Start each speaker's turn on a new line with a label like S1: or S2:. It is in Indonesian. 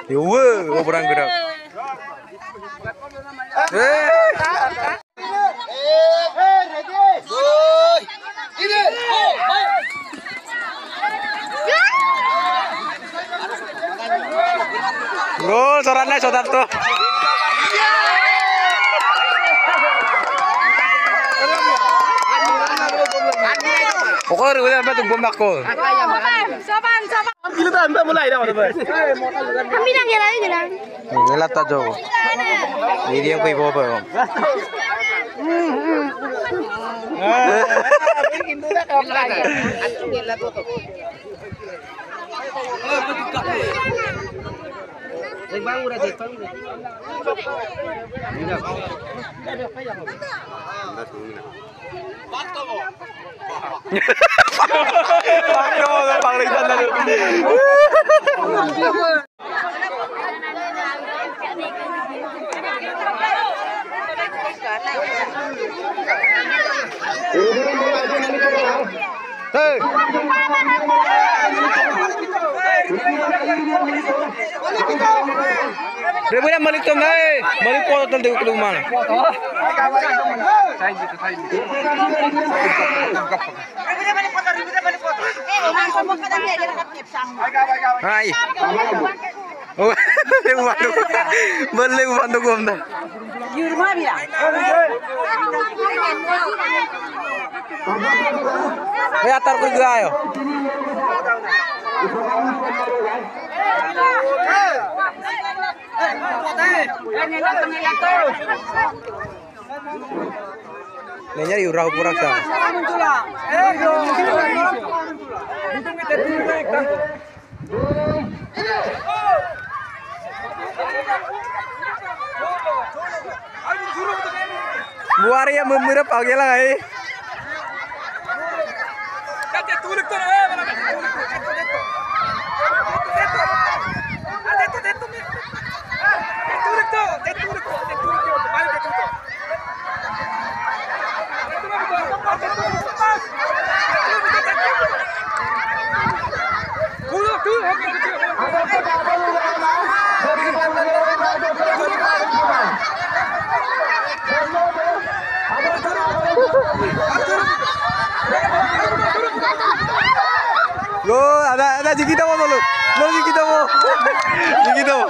S1: Yo, obrang gerak. Gol, sorannya sotar tuh. Pokoknya udah apa tuh bom aku.
S2: Sopan.
S3: Gila tanda mulai dah udah.
S2: Kami nang gelang gelang.
S1: Ngelat aja kok. Ini dia yang bawa apa om?
S3: Bikin dulu kalau kaya. Antum gelat tuh. Bang udah deh, bang.
S1: Dia balik tuh nih, balik foto tadi ke rumah. Hai. Oh, boleh bantu gua dah.
S2: Di rumah dia.
S1: Hey, atar kerja ayo. Nyari urang kurang sah. Buari yang memirap agak lah Go, ada kita mau dulu. Lo kita mau. Kita mau.